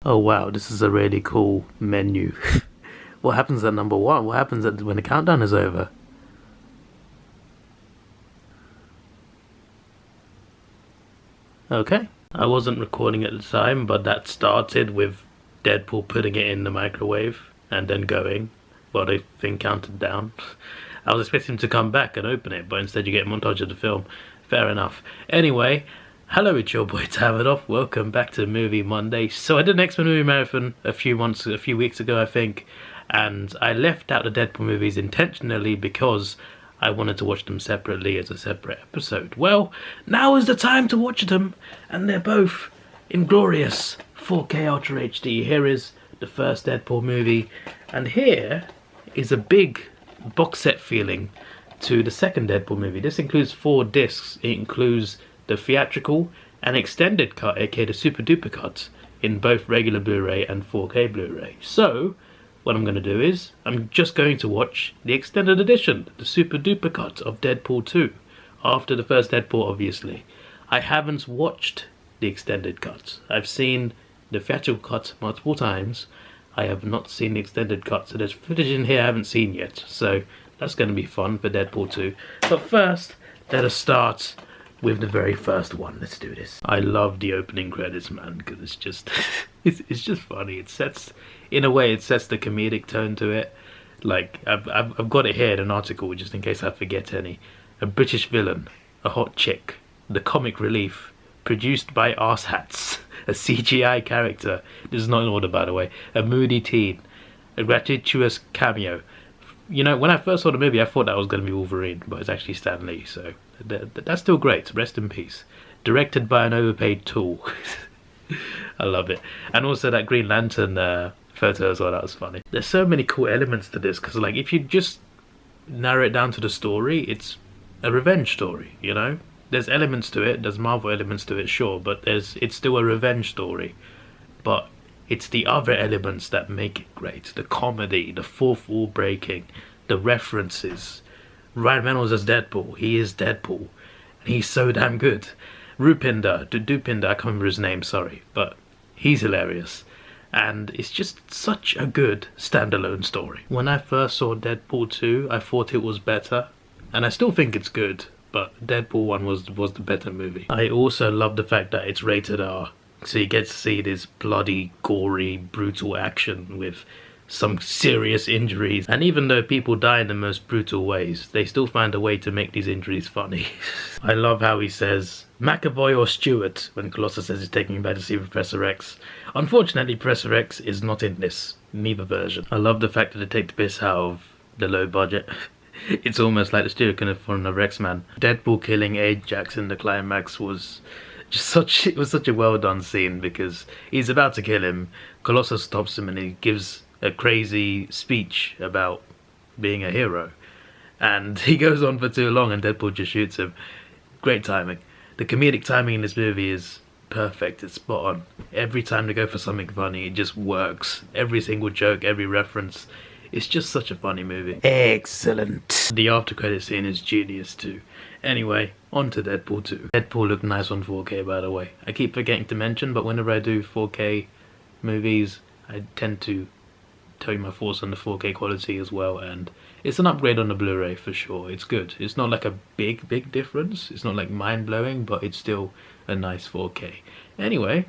Oh wow, this is a really cool menu. What happens at number 1? What happens when the countdown is over? Okay. I wasn't recording at the time, but that started with Deadpool putting it in the microwave and then going while the thing counted down. I was expecting him to come back and open it, but instead you get a montage of the film. Fair enough. Anyway, hello, it's your boy Davidoff. Welcome back to Movie Monday. So I did an XMen movie marathon a few weeks ago, I think, and I left out the Deadpool movies intentionally because I wanted to watch them separately as a separate episode. Well, now is the time to watch them, and they're both in glorious 4K Ultra HD. Here is the first Deadpool movie, and here is a big box set feeling to the second Deadpool movie. This includes 4 discs. It includes the theatrical and extended cut, aka the super duper cut, in both regular Blu-ray and 4K Blu-ray. So what I'm going to do is I'm just going to watch the extended edition, the super duper cut of Deadpool 2, after the first Deadpool, obviously. I haven't watched the extended cut. I've seen the theatrical cut multiple times. I have not seen the extended cut, so there's footage in here I haven't seen yet, so that's going to be fun for Deadpool 2. But first, let us start with the very first one. Let's do this. I love the opening credits, man, because it's just it's just funny. It sets, in a way, it sets the comedic tone to it. Like I've got it here in an article just in case I forget any. A British villain, a hot chick, the comic relief, produced by arse-hats, a CGI character, this is not in order by the way, a moody teen, a gratuitous cameo. You know, when I first saw the movie I thought that was going to be Wolverine, but it's actually Stan Lee, so that's still great, rest in peace. Directed by an overpaid tool. I love it. And also that Green Lantern photo as well, that was funny. There's so many cool elements to this, because like if you just narrow it down to the story, it's a revenge story, you know? There's elements to it, there's Marvel elements to it, sure, but it's still a revenge story. But it's the other elements that make it great. The comedy, the fourth wall breaking, the references. Ryan Reynolds as Deadpool, he is Deadpool, and he's so damn good. Rupinder, I can't remember his name, sorry, but he's hilarious. And it's just such a good standalone story. When I first saw Deadpool 2, I thought it was better, and I still think it's good, but Deadpool 1 was the better movie. I also love the fact that it's rated R, so you get to see this bloody, gory, brutal action with some serious injuries. And even though people die in the most brutal ways, they still find a way to make these injuries funny. I love how he says McAvoy or Stewart when Colossus says he's taking him back to see Professor X. Unfortunately, Professor X is not in this, neither version. I love the fact that they take the piss out of the low budget. It's almost like the studio could have fallen over X-Men. Deadpool killing Ajax in the climax was just such a well done scene, because he's about to kill him, Colossus stops him and he gives a crazy speech about being a hero, and he goes on for too long and Deadpool just shoots him. Great timing. The comedic timing in this movie is perfect, it's spot on. Every time they go for something funny, it just works. Every single joke, every reference. It's just such a funny movie. Excellent. The after credit scene is genius too. Anyway, on to Deadpool 2. Deadpool looked nice on 4K, by the way. I keep forgetting to mention, but whenever I do 4K movies, I tend to tell you my thoughts on the 4K quality as well, and it's an upgrade on the Blu-ray for sure. It's good. It's not like a big difference. It's not like mind-blowing, but it's still a nice 4K. Anyway,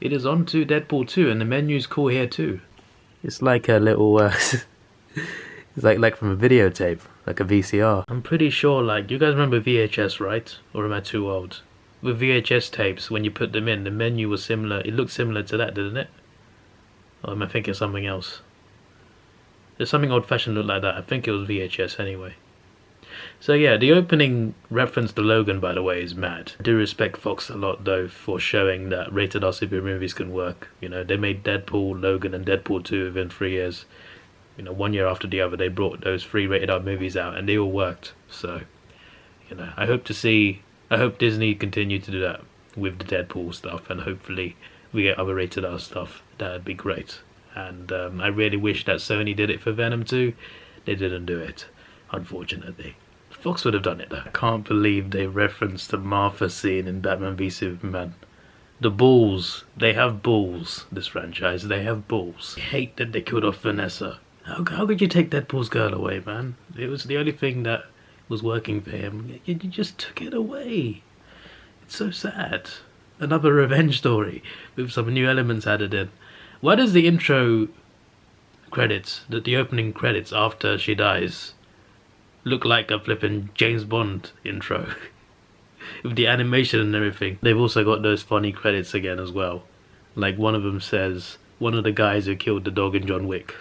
it is on to Deadpool 2, and the menu's cool here too. It's like a little, it's like from a videotape, like a VCR. I'm pretty sure, like, you guys remember VHS, right? Or am I too old? With VHS tapes, when you put them in, the menu was similar. It looked similar to that, didn't it? Or am I thinking something else? There's something old-fashioned look like that. I think it was VHS anyway. So yeah, the opening reference to Logan, by the way, is mad. I do respect Fox a lot, though, for showing that rated R superhero movies can work. You know, they made Deadpool, Logan, and Deadpool 2 within 3 years. You know, one year after the other, they brought those 3 rated R movies out, and they all worked. So, you know, I hope Disney continue to do that with the Deadpool stuff, and hopefully we get other rated R stuff. That'd be great. And I really wish that Sony did it for Venom 2. They didn't do it, unfortunately. Fox would have done it though. I can't believe they referenced the Martha scene in Batman v Superman. The balls. They have balls, this franchise. They have balls. I hate that they killed off Vanessa. How could you take Deadpool's girl away, man? It was the only thing that was working for him. You just took it away. It's so sad. Another revenge story with some new elements added in. Why does the intro credits, the opening credits after she dies, look like a flippin' James Bond intro? With the animation and everything. They've also got those funny credits again as well. Like one of them says, one of the guys who killed the dog in John Wick.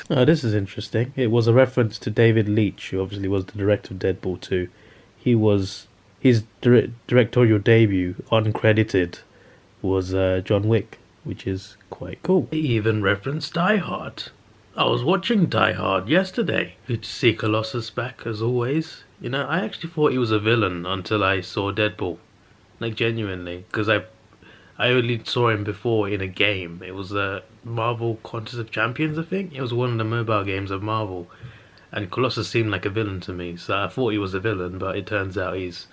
Oh, this is interesting. It was a reference to David Leitch, who obviously was the director of Deadpool 2. His directorial debut, uncredited, was John Wick, which is quite cool. They even referenced Die Hard. I was watching Die Hard yesterday. Good to see Colossus back as always. You know, I actually thought he was a villain until I saw Deadpool. Like, genuinely. Because I only saw him before in a game. It was a Marvel Contest of Champions, I think. It was one of the mobile games of Marvel. And Colossus seemed like a villain to me. So I thought he was a villain, but it turns out he's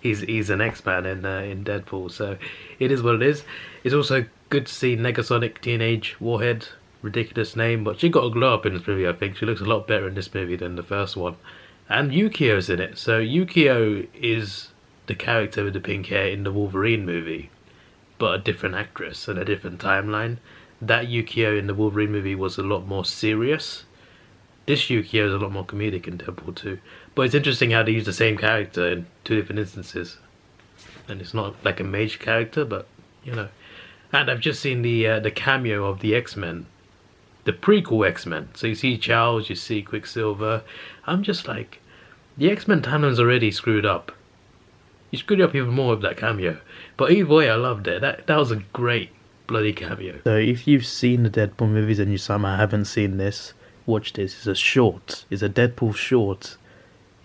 an X-Man in Deadpool. So it is what it is. It's also good to see Negasonic Teenage Warhead. Ridiculous name, but she got a glow up in this movie, I think. She looks a lot better in this movie than the first one. And Yukio's in it. So Yukio is the character with the pink hair in the Wolverine movie, but a different actress and a different timeline. That Yukio in the Wolverine movie was a lot more serious. This Yukio is a lot more comedic in Deadpool 2. But it's interesting how they use the same character in two different instances. And it's not like a major character, but, you know. And I've just seen the cameo of the XMen. The prequel X-Men. So you see Charles, you see Quicksilver. I'm just like, the X-Men timeline's already screwed up. You screwed up even more with that cameo. But either way, I loved it. That was a great bloody cameo. So if you've seen the Deadpool movies and you somehow haven't seen this, watch this. It's a short. It's a Deadpool short.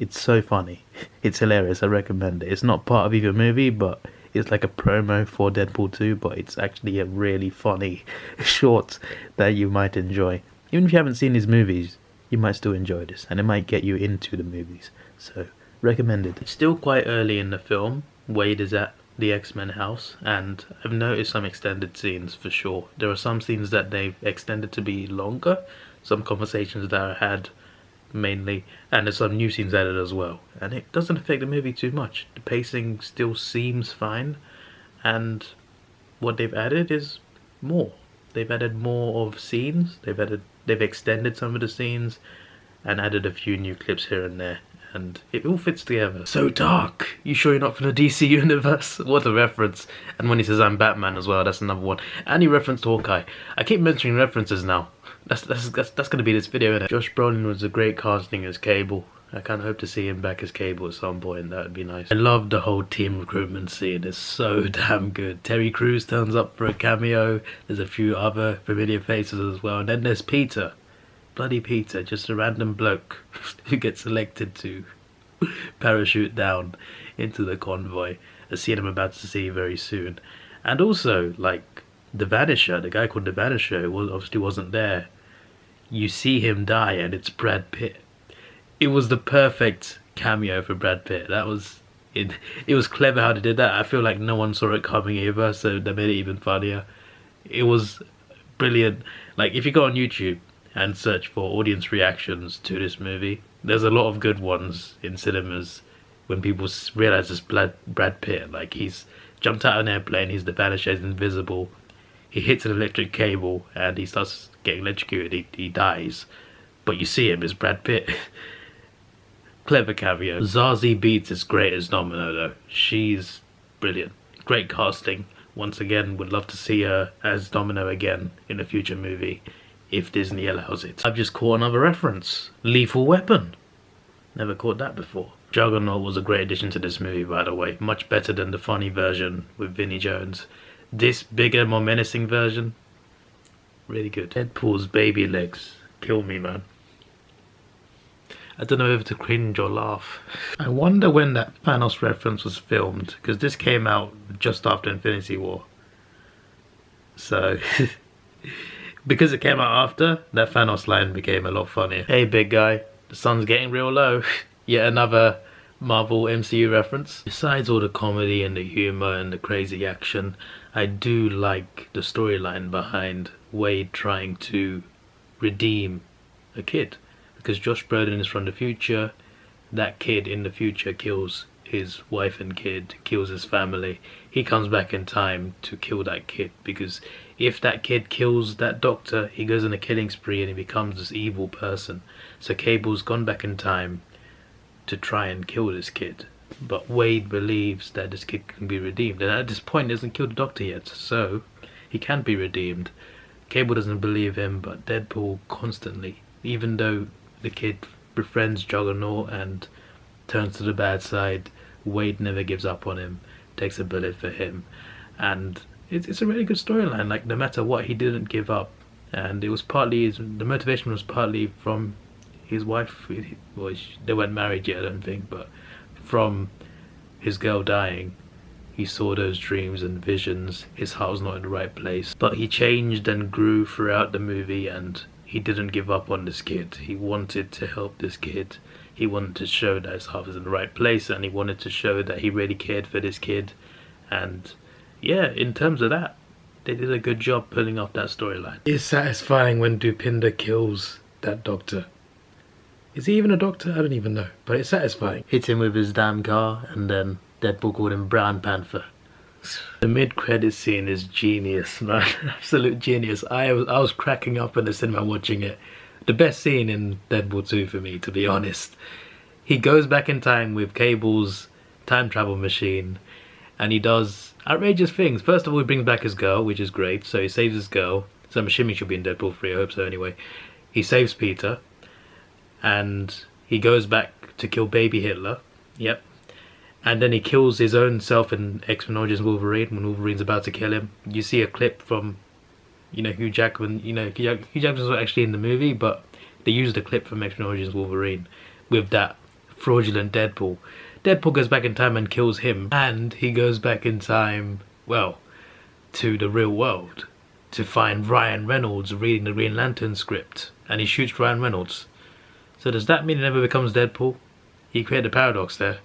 It's so funny. It's hilarious. I recommend it. It's not part of either movie, but it's like a promo for Deadpool 2, but it's actually a really funny short that you might enjoy. Even if you haven't seen these movies, you might still enjoy this, and it might get you into the movies. So, recommended. It's still quite early in the film. Wade is at the X-Men house, and I've noticed some extended scenes for sure. There are some scenes that they've extended to be longer, some conversations that are had mainly, and there's some new scenes added as well, and it doesn't affect the movie too much. The pacing still seems fine, and what they've added is more. They've added more of scenes. They've extended some of the scenes and added a few new clips here and there, and it all fits together. So dark. You sure you're not from the DC universe? What a reference. And when he says I'm Batman as well, that's another one. And he referenced Hawkeye. I keep mentioning references now. That's going to be this video, isn't it? Josh Brolin was a great casting as Cable. I kind of hope to see him back as Cable at some point. That would be nice. I love the whole team recruitment scene. It's so damn good. Terry Crews turns up for a cameo. There's a few other familiar faces as well. And then there's Peter. Bloody Peter. Just a random bloke who gets selected to parachute down into the convoy. A scene I'm about to see very soon. And also, like, the Vanisher. The guy called the Vanisher obviously wasn't there. You see him die and it's Brad Pitt. It was the perfect cameo for Brad Pitt. That was it. It was clever how they did that. I feel like no one saw it coming either, so they made it even funnier. It was brilliant. Like, if you go on YouTube and search for audience reactions to this movie, there's a lot of good ones in cinemas when people realize it's Brad Pitt. Like, he's jumped out of an airplane, he's the Vanisher, he's invisible. He hits an electric cable and he starts getting electrocuted. He dies, but you see him as Brad Pitt. Clever cameo. Zazie Beetz is great as Domino though. She's brilliant. Great casting. Once again, would love to see her as Domino again in a future movie, if Disney allows it. I've just caught another reference. Lethal Weapon. Never caught that before. Juggernaut was a great addition to this movie, by the way. Much better than the funny version with Vinnie Jones. This bigger, more menacing version, really good. Deadpool's baby legs kill me, man. I don't know whether to cringe or laugh. I wonder when that Thanos reference was filmed, because this came out just after Infinity War. So, because it came out after, that Thanos line became a lot funnier. Hey big guy, the sun's getting real low. Yet another Marvel MCU reference. Besides all the comedy and the humor and the crazy action, I do like the storyline behind Wade trying to redeem a kid, because Josh Brolin is from the future. That kid in the future kills his wife and kid, kills his family. He comes back in time to kill that kid, because if that kid kills that doctor, he goes on a killing spree and he becomes this evil person. So Cable's gone back in time to try and kill this kid, but Wade believes that this kid can be redeemed, and at this point he hasn't killed the doctor yet, so he can't be redeemed. Cable doesn't believe him, but Deadpool constantly, even though the kid befriends Juggernaut and turns to the bad side, Wade never gives up on him, takes a bullet for him, and it's a really good storyline. Like, no matter what, he didn't give up, and it was partly the motivation was partly from his wife. Well, they weren't married yet, I don't think, but from his girl dying, he saw those dreams and visions. His heart was not in the right place, but he changed and grew throughout the movie, and he didn't give up on this kid. He wanted to help this kid. He wanted to show that his heart was in the right place, and he wanted to show that he really cared for this kid. And yeah, in terms of that, they did a good job pulling off that storyline. It's satisfying when Dupinder kills that doctor. Is he even a doctor? I don't even know, but it's satisfying. Hits him with his damn car, and then Deadpool called him Brown Panther. The mid-credit scene is genius, man. Absolute genius. I was cracking up in the cinema watching it. The best scene in Deadpool 2 for me, to be honest. He goes back in time with Cable's time travel machine, and he does outrageous things. First of all, he brings back his girl, which is great. So he saves his girl. So I'm assuming she'll be in Deadpool 3, I hope so anyway. He saves Peter, and he goes back to kill baby Hitler. Yep. And then he kills his own self in X-Men Origins Wolverine, when Wolverine's about to kill him. You see a clip from, Hugh Jackman. Hugh Jackman's not actually in the movie, but they used a clip from X-Men Origins Wolverine with that fraudulent Deadpool. Deadpool goes back in time and kills him, and he goes back in time, well, to the real world to find Ryan Reynolds reading the Green Lantern script, and he shoots Ryan Reynolds. So does that mean he never becomes Deadpool? He created a paradox there.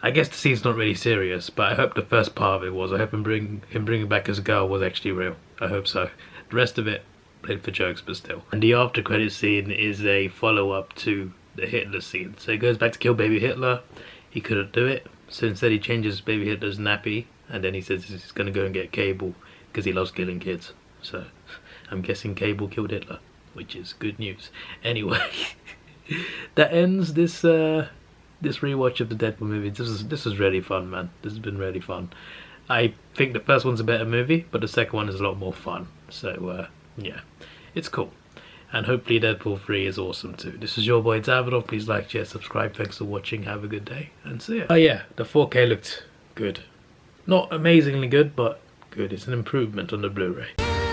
I guess the scene's not really serious, but I hope the first part of it was. I hope him bringing back his girl was actually real. I hope so. The rest of it, played for jokes, but still. And the after credit scene is a follow-up to the Hitler scene. So he goes back to kill baby Hitler. He couldn't do it, so instead he changes baby Hitler's nappy, and then he says he's going to go and get Cable because he loves killing kids. So I'm guessing Cable killed Hitler, which is good news. Anyway, that ends this this rewatch of the Deadpool movie. This is really fun, man. This has been really fun. I think the first one's a better movie, but the second one is a lot more fun. So yeah, it's cool. And hopefully Deadpool 3 is awesome too. This is your boy Davidoff. Please like, share, subscribe. Thanks for watching. Have a good day, and see ya. Oh yeah, the 4K looked good. Not amazingly good, but good. It's an improvement on the Blu-ray.